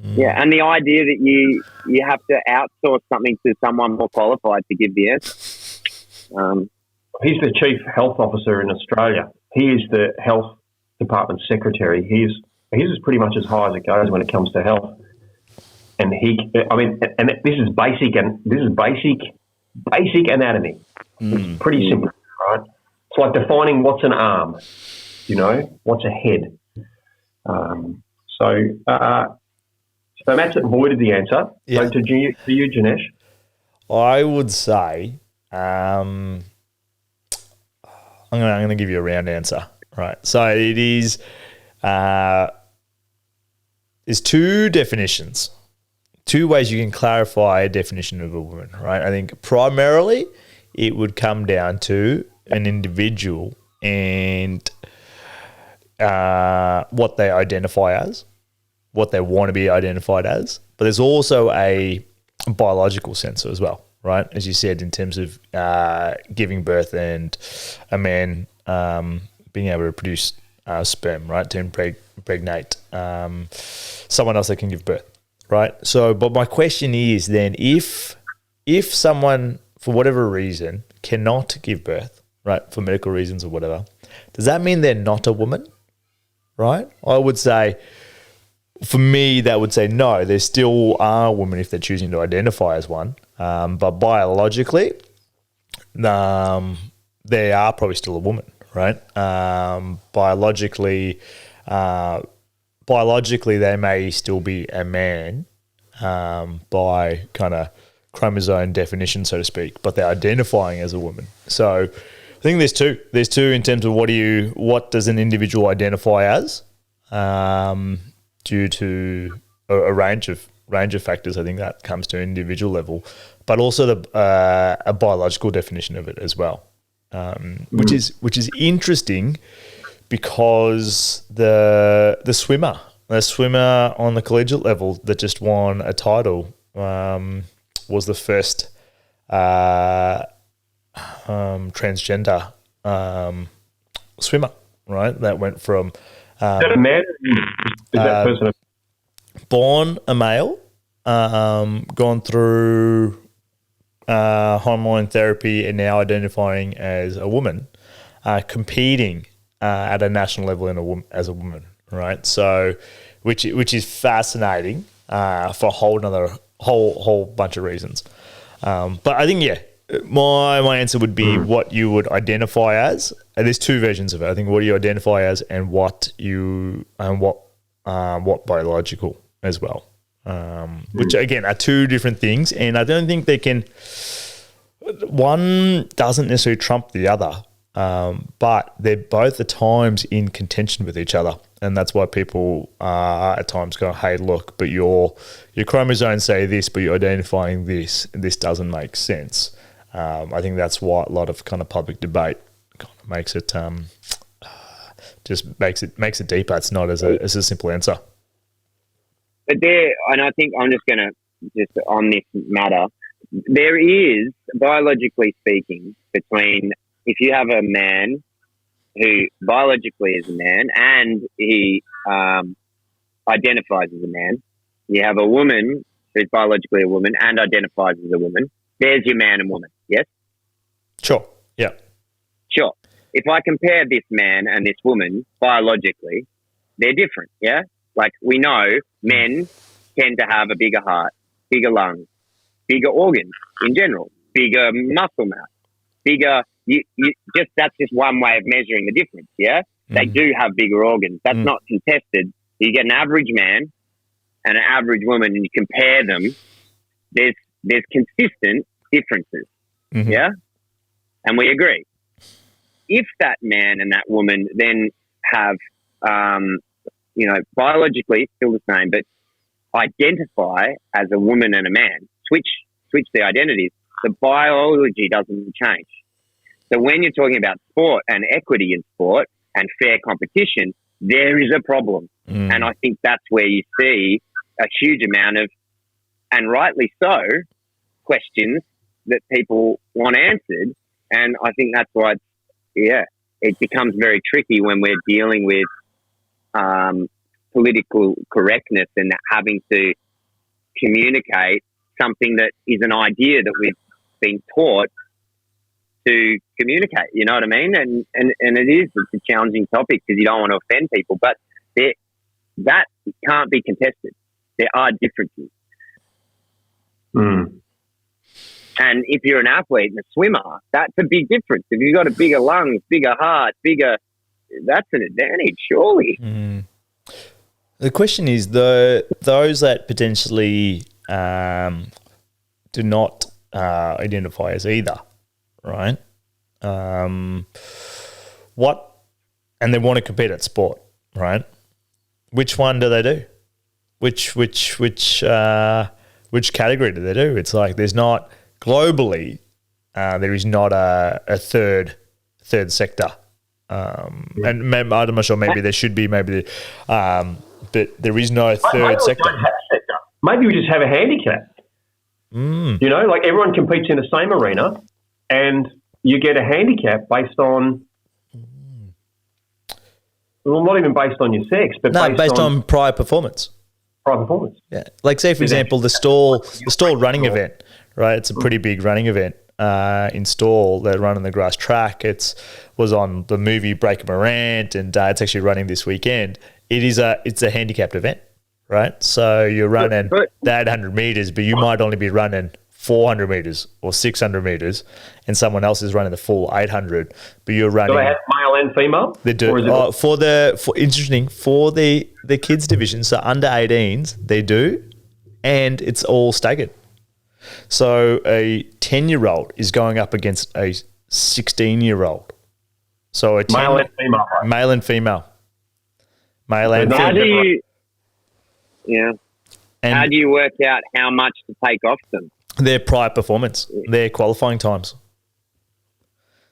Yeah, and the idea that you have to outsource something to someone more qualified to give the answer. He's the chief health officer in Australia. He is the health department secretary. He's pretty much as high as it goes when it comes to health. And this is basic anatomy. It's pretty simple, right? It's like defining what's an arm, what's a head. So Matt's avoided the answer. Yeah. So to you, Janesh? I would say I'm going to give you a round answer. Right. So it is there's two definitions, two ways you can clarify a definition of a woman, right? I think primarily it would come down to an individual and what they identify as, what they want to be identified as. But there's also a biological sense as well, right? As you said, in terms of giving birth and a man being able to produce sperm, right, to impregnate someone else that can give birth, right? So, but my question is then, if someone, for whatever reason, cannot give birth, right, for medical reasons or whatever, does that mean they're not a woman, right? I would say, for me, that would say no, they still are women if they're choosing to identify as one, but biologically, they are probably still a woman, right? Biologically, they may still be a man by kind of chromosome definition, so to speak, but they're identifying as a woman. So I think there's two. There's two in terms of what does an individual identify as, due to a range of factors. I think that comes to an individual level, but also a biological definition of it as well. Which is interesting because the swimmer on the collegiate level that just won a title was the first transgender swimmer, right? That went from is that a man? Is that person born a male, gone through hormone therapy and now identifying as a woman, competing at a national level as a woman, right? So, which is fascinating, for a whole bunch of reasons. But I think, my answer would be what you would identify as. And there's two versions of it. I think what you identify as and what biological as well. Which again are two different things, and I don't think they can. One doesn't necessarily trump the other, but they're both at times in contention with each other, and that's why people at times go, "Hey, look, but your chromosomes say this, but you're identifying this, and this doesn't make sense." I think that's why a lot of kind of public debate kind of makes it just makes it deeper. It's not as a simple answer. But and I think I'm just going to, just on this matter, there is, biologically speaking, between if you have a man who biologically is a man and he identifies as a man, you have a woman who's biologically a woman and identifies as a woman, there's your man and woman, yes? Sure, yeah. Sure. If I compare this man and this woman biologically, they're different, yeah? Like we know men tend to have a bigger heart, bigger lungs, bigger organs in general, bigger muscle mass, bigger, that's just one way of measuring the difference, yeah? They do have bigger organs. That's not contested. You get an average man and an average woman and you compare them, there's consistent differences, yeah? And we agree. If that man and that woman then have, biologically still the same, but identify as a woman and a man, switch their identities, the biology doesn't change. So when you're talking about sport and equity in sport and fair competition, there is a problem. And I think that's where you see a huge amount of, and rightly so, questions that people want answered. And I think that's why, it becomes very tricky when we're dealing with political correctness and having to communicate something that is an idea that we've been taught to communicate. You know what I mean? And it's a challenging topic because you don't want to offend people, but that can't be contested. There are differences. And if you're an athlete and a swimmer, that's a big difference. If you've got a bigger lungs, bigger heart, that's an advantage, surely. The question is, those that potentially do not identify as either, right? And they want to compete at sport, right? Which one do they do? Which category do they do? It's like there's not globally, there is not a third sector. And I'm not sure. Maybe there should be. But there is no third sector. Maybe we just have a handicap. Like everyone competes in the same arena, and you get a handicap based on. Well, not even based on your sex, but based on prior performance. Yeah, like say for example, the stall running event, right? It's a pretty big running event in Stall. They run on the grass track. Was on the movie Breaking Morant, and it's actually running this weekend. It's a handicapped event, right? So you're running the 800 meters, but you might only be running 400 meters or 600 meters, and someone else is running the full 800. But you're running. Do they have male and female? They do. For the kids division, so under 18s, they do, and it's all staggered. So a 10-year-old is going up against a 16-year-old. So male and female. Right? Male and female. Male and How female. How do you work out how much to take off them? Their prior performance, their qualifying times.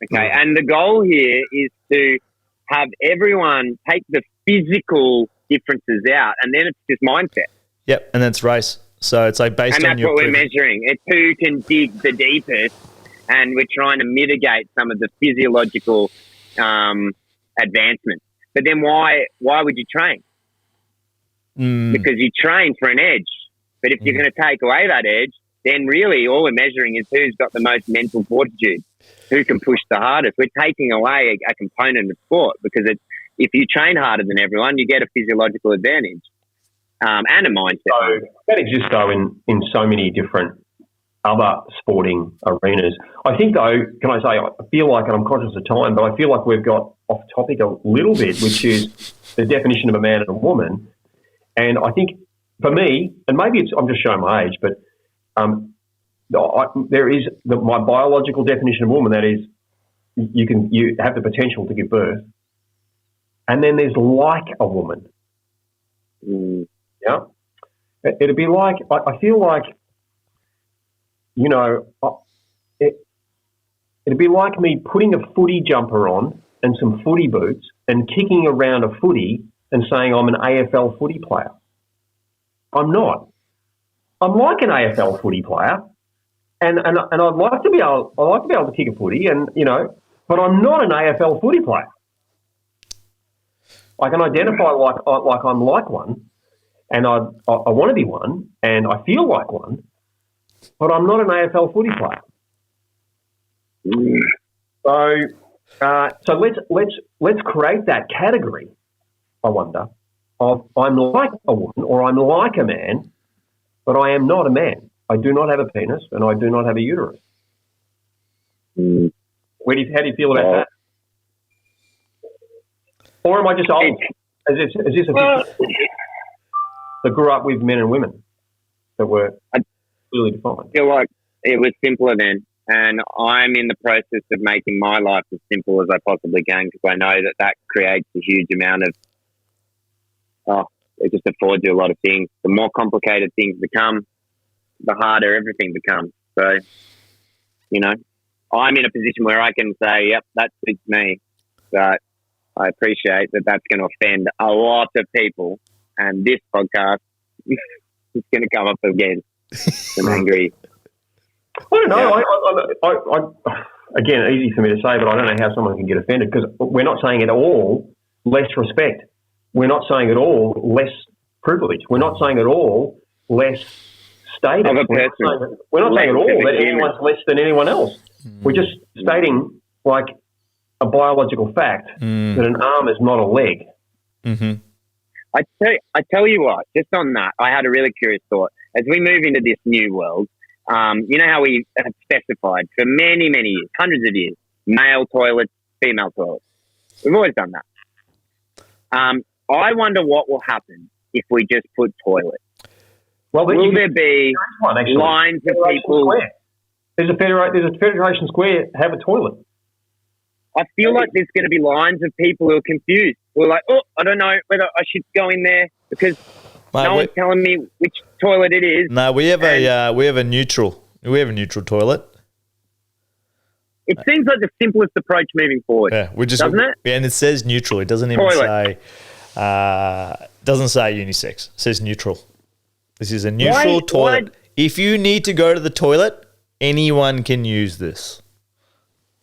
Okay, and the goal here is to have everyone take the physical differences out, and then it's just mindset. Yep, and that's race. So it's like based on your... And that's what we're measuring. It's who can dig the deepest, and we're trying to mitigate some of the physiological advancements. But then why would you train? Because you train for an edge. But if you're going to take away that edge, then really all we're measuring is who's got the most mental fortitude, who can push the hardest. We're taking away a component of sport because if you train harder than everyone, you get a physiological advantage. and a mindset. So that exists though in so many different other sporting arenas. I think though, can I say, I feel like, and I'm conscious of time, but I feel like we've got off topic a little bit, which is the definition of a man and a woman. And I think for me, and maybe I'm just showing my age, but there is my biological definition of woman, that is you have the potential to give birth. And then there's like a woman. Yeah. It'd be like, I feel like, you know, it'd be like me putting a footy jumper on and some footy boots and kicking around a footy and saying I'm an AFL footy player. I'm not. I'm like an AFL footy player, and I'd like to be able to kick a footy, and you know, but I'm not an AFL footy player. I can identify like I'm like one, and I want to be one, and I feel like one, but I'm not an AFL footy player. So let's create that category. I wonder of I'm like a woman or I'm like a man, but I am not a man. I do not have a penis and I do not have a uterus. How do you feel about that? Or am I just old? Is this a that grew up with men and women that were clearly defined? I feel like it was simpler then, and I'm in the process of making my life as simple as I possibly can, because I know that creates a huge amount of it just affords you a lot of things. The more complicated things become, the harder everything becomes. So, you know, I'm in a position where I can say, yep, that suits me. But I appreciate that that's going to offend a lot of people. And this podcast is going to come up against some angry. I don't know. I again, easy for me to say, but I don't know how someone can get offended, because we're not saying at all less respect. We're not saying at all less privilege. We're not saying at all less status. We're not saying at all that anyone's less than anyone else. We're just stating, like, a biological fact that an arm is not a leg. Mm-hmm. I tell you what, just on that, I had a really curious thought. As we move into this new world, you know how we have specified for many, many years, hundreds of years, male toilets, female toilets. We've always done that. I wonder what will happen if we just put toilet. Well, will there be lines of people? Square. There's a Federation Square have a toilet. I feel like there's going to be lines of people who are confused. Who are like, oh, I don't know whether I should go in there because no one's telling me which toilet it is. No, we have a neutral. We have a neutral toilet. It seems like the simplest approach moving forward. Yeah, doesn't it? Yeah, and it says neutral. It doesn't even say unisex. It says neutral. This is a neutral toilet. If you need to go to the toilet, anyone can use this.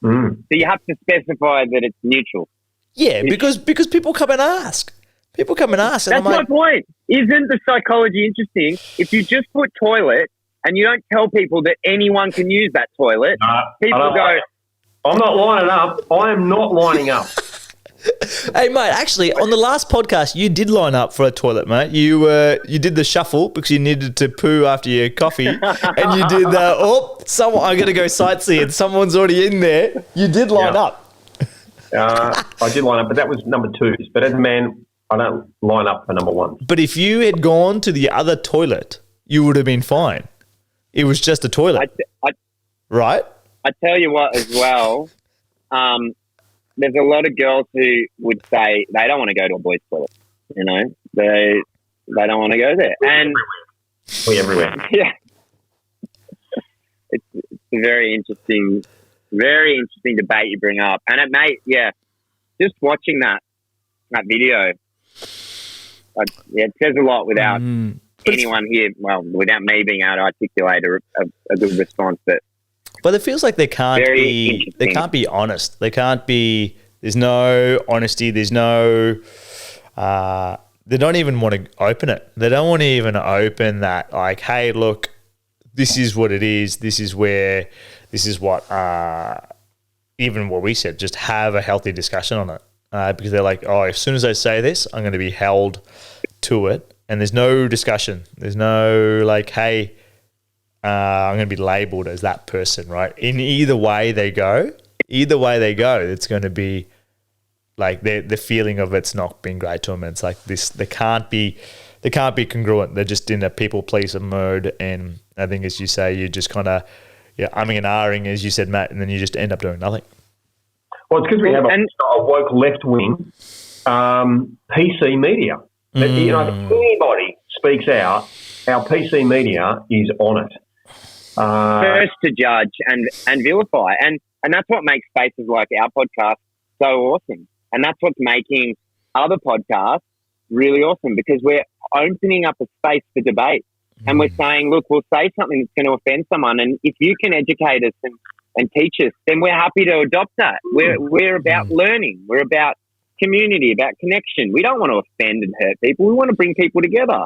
So you have to specify that it's neutral. Yeah, because people come and ask. People come and ask. That's my point. Isn't the psychology interesting? If you just put toilet and you don't tell people that anyone can use that toilet, people go, I'm not lining up. I am not lining up. Hey, mate, actually, on the last podcast, you did line up for a toilet, mate. You did the shuffle because you needed to poo after your coffee. And you did I'm going to go sightseeing. Someone's already in there. You did line up. I did line up, but that was number 2s. But as a man, I don't line up for number 1. But if you had gone to the other toilet, you would have been fine. It was just a toilet. Right? I tell you what as well, there's a lot of girls who would say they don't want to go to a boys' toilet. You know, they don't want to go there. And we everywhere. Yeah. It's a very interesting debate you bring up. And just watching that video, it says a lot without anyone here, without me being able to articulate a good response. But it feels like they can't be honest. They can't be. There's no honesty. There's no. They don't even want to open it. They don't want to even open that. Like, hey, look, this is what it is. This is what. Even what we said. Just have a healthy discussion on it. Because they're like, as soon as I say this, I'm going to be held to it. and there's no discussion. There's no like, hey, I'm going to be labelled as that person, right? In either way they go, it's going to be like the feeling of it's not being great to them. It's like this, they can't be congruent. They're just in a people pleaser mode, and I think, as you say, you just kind of umming and ahhing, as you said, Matt, and then you just end up doing nothing. Well, it's because we have a woke left-wing PC media. That, you know, if anybody speaks out, our PC media is on it. First to judge and vilify. And that's what makes spaces like our podcast so awesome. And that's what's making other podcasts really awesome, because we're opening up a space for debate. And we're saying, look, we'll say something that's going to offend someone, and if you can educate us and teach us, then we're happy to adopt that. We're about learning. We're about community, about connection. We don't want to offend and hurt people. We want to bring people together.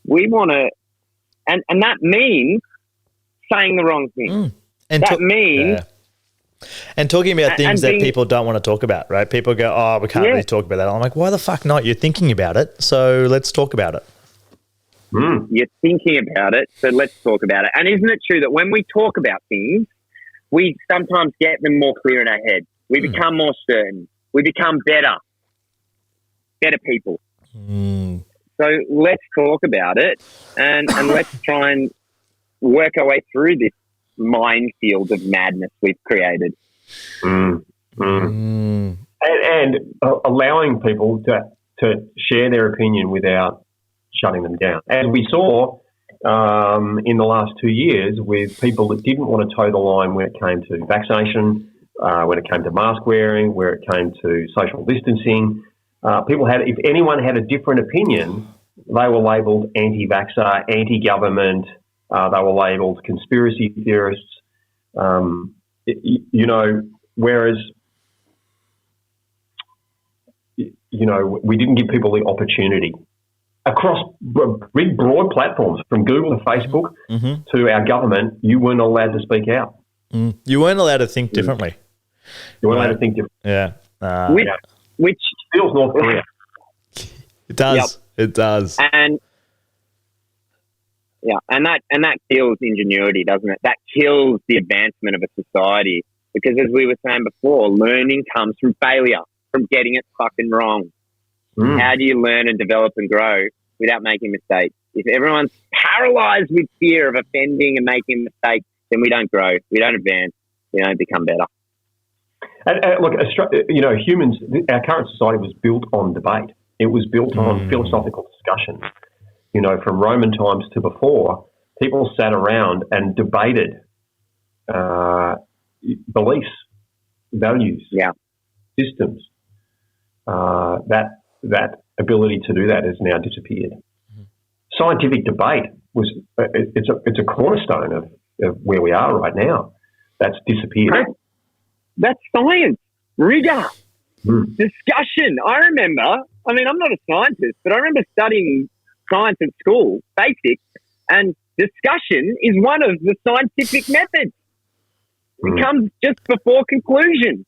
We want to, and that means saying the wrong thing. And that means... And talking about things that people don't want to talk about, right? People go, oh, we can't really talk about that. I'm like, why the fuck not? You're thinking about it, so let's talk about it. You're thinking about it, so let's talk about it. And isn't it true that when we talk about things, we sometimes get them more clear in our head? We become more certain. We become better people. So let's talk about it, and let's try and work our way through this minefield of madness we've created. And allowing people to share their opinion without shutting them down. As we saw in the last 2 years with people that didn't want to toe the line when it came to vaccination, when it came to mask wearing, where it came to social distancing. People had, if anyone had a different opinion, they were labelled anti-vaxxer, anti-government. They were labelled conspiracy theorists. Whereas, we didn't give people the opportunity across big, broad platforms, from Google to Facebook to our government. You weren't allowed to speak out. You weren't allowed to think differently. You weren't allowed to think differently. Yeah. Which feels North Korea. It does. It does. And that kills ingenuity, doesn't it? That kills the advancement of a society, because, as we were saying before, learning comes from failure, from getting it fucking wrong. How do you learn and develop and grow without making mistakes? If everyone's paralyzed with fear of offending and making mistakes, then we don't grow, we don't advance, we don't become better. And look, humans, our current society was built on debate. It was built on philosophical discussion. From Roman times to before, people sat around and debated beliefs, values, systems. That ability to do that has now disappeared. Scientific debate it's a cornerstone of where we are right now. That's disappeared. That's science, rigor, discussion. I remember, I'm not a scientist, but I remember studying science at school, basic, and discussion is one of the scientific methods. It comes just before conclusion.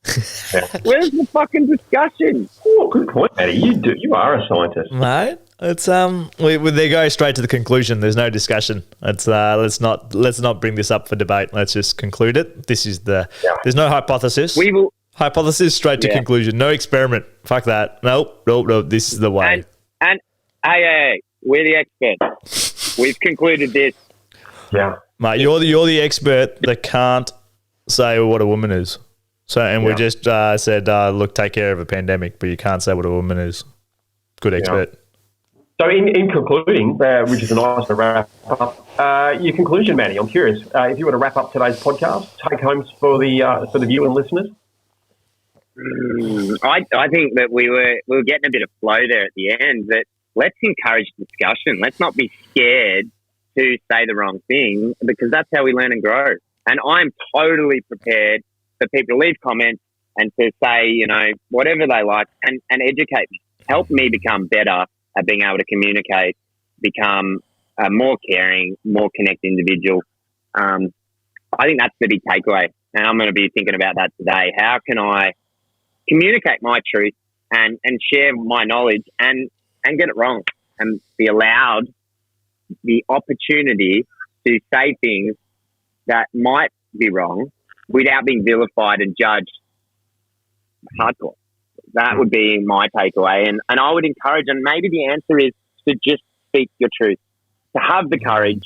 Where's the fucking discussion? Oh, good point, Matty. You are a scientist, mate. It's they go straight to the conclusion. There's no discussion. It's let's not bring this up for debate. Let's just conclude it. This is there's no hypothesis. Hypothesis straight to conclusion. No experiment. Fuck that. Nope. This is the way. And hey, we're the experts. We've concluded this. Yeah, mate. You're the expert that can't say what a woman is. We just said, look, take care of a pandemic, but you can't say what a woman is. Good expert. So in concluding, which is a nice to wrap up, your conclusion, Matty, I'm curious, if you were to wrap up today's podcast, take homes for the viewer and listeners. I think that we were getting a bit of flow there at the end, that let's encourage discussion. Let's not be scared to say the wrong thing, because that's how we learn and grow. And I'm totally prepared for people to leave comments and to say, whatever they like, and educate me. Help me become better at being able to communicate, become a more caring, more connected individual. I think that's the big takeaway. And I'm going to be thinking about that today. How can I communicate my truth and share my knowledge and get it wrong? and be allowed the opportunity to say things that might be wrong without being vilified and judged hardcore. That would be my takeaway. And I would encourage, and maybe the answer is to just speak your truth, to have the courage,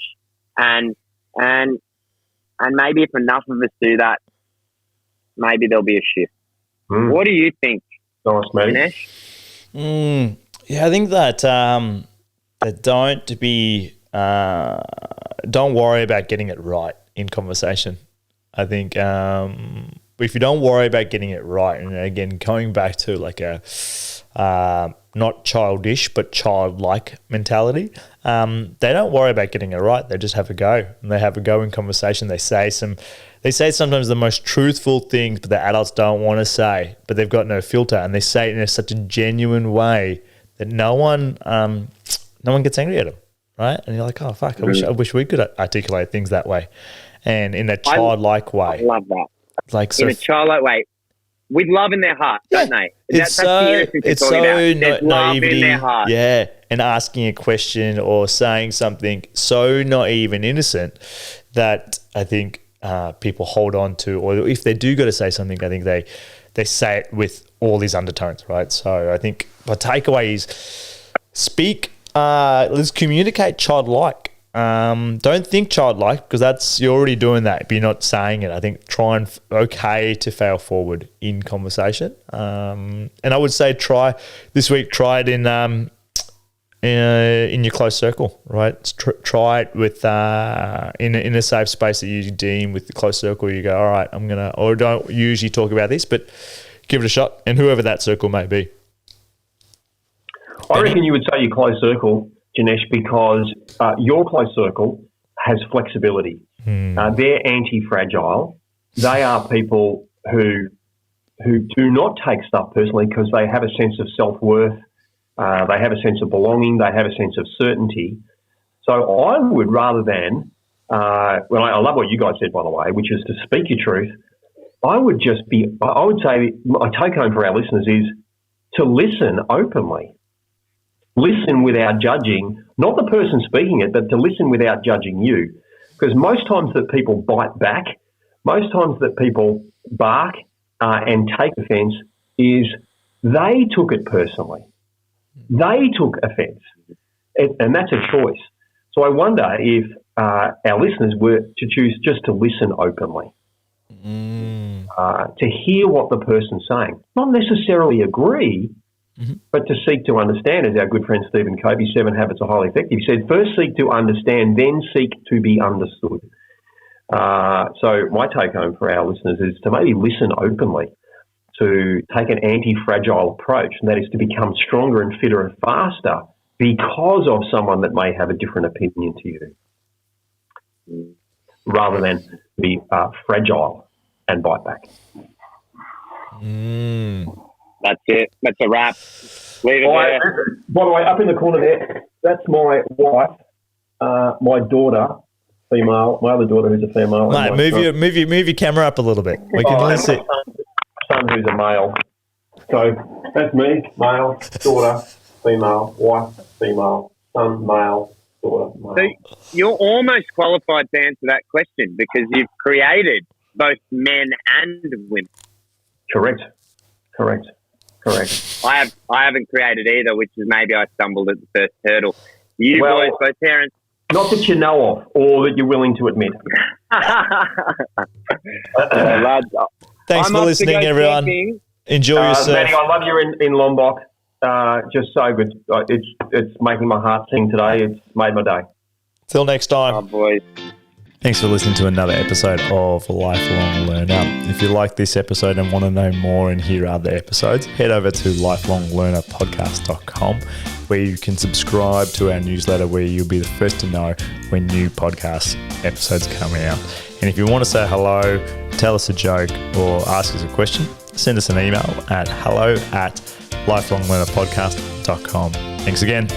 and maybe if enough of us do that, maybe there'll be a shift. What do you think, Nice, mate. Dinesh? Yeah, I think that don't worry about getting it right in conversation. I think if you don't worry about getting it right, and again, going back to like a not childish but childlike mentality, they don't worry about getting it right. They just have a go, and they have a go in conversation. They say sometimes the most truthful things, but the adults don't want to say, but they've got no filter, and they say it in such a genuine way that no one gets angry at them, right? And you're like, oh fuck, I wish we could articulate things that way, and in a childlike way. I love that. Like so in a childlike way, with love in their heart, don't they? It's That's so There's love naivety, in their heart. yeah, and asking a question or saying something so naive and innocent that I think people hold on to, or if they do got to say something, I think they say it with all these undertones, right? So I think my takeaway is speak. Let's communicate childlike. Don't think childlike, because you're already doing that, but you're not saying it. I think try and to fail forward in conversation. And I would say try it in your close circle, right? Try it with in a safe space that you deem with the close circle. You go, all right, or don't usually talk about this, but give it a shot, and whoever that circle may be. I reckon you would say your close circle, Janesh, because your close circle has flexibility. They're anti-fragile. They are people who do not take stuff personally because they have a sense of self-worth. They have a sense of belonging. They have a sense of certainty. So I would, rather than, I love what you guys said, by the way, which is to speak your truth. I would say my take home for our listeners is to listen openly. Listen without judging, not the person speaking it, but to listen without judging you. Because most times that people bite back, most times that people bark and take offence is they took it personally. They took offence. And that's a choice. So I wonder if our listeners were to choose just to listen openly, to hear what the person's saying. Not necessarily agree, but to seek to understand, as our good friend Stephen Covey, 7 Habits are Highly Effective, he said, first seek to understand, then seek to be understood. So my take home for our listeners is to maybe listen openly, to take an anti-fragile approach, and that is to become stronger and fitter and faster because of someone that may have a different opinion to you, rather than be fragile and bite back. That's it. That's a wrap. Leave it there. By the way, up in the corner there, that's my wife, my daughter, female, my other daughter who's a female. Mate, move your camera up a little bit. We can only see. Son who's a male. So that's me, male, daughter, female, wife, female, son, male, daughter, male. So you're almost qualified to answer that question because you've created both men and women. Correct. I haven't created either, which is maybe I stumbled at the first hurdle. You boys, both parents. Not that you know of or that you're willing to admit. Lads, thanks for listening, everyone. Camping. Enjoy yourself. Manny, I love you in Lombok. Just so good. It's making my heart sing today. It's made my day. Till next time. Oh, boys. Thanks for listening to another episode of Lifelong Learner. If you like this episode and want to know more and hear other episodes, head over to lifelonglearnerpodcast.com, where you can subscribe to our newsletter, where you'll be the first to know when new podcast episodes come out. And if you want to say hello, tell us a joke, or ask us a question, send us an email at hello@lifelonglearnerpodcast.com. Thanks again.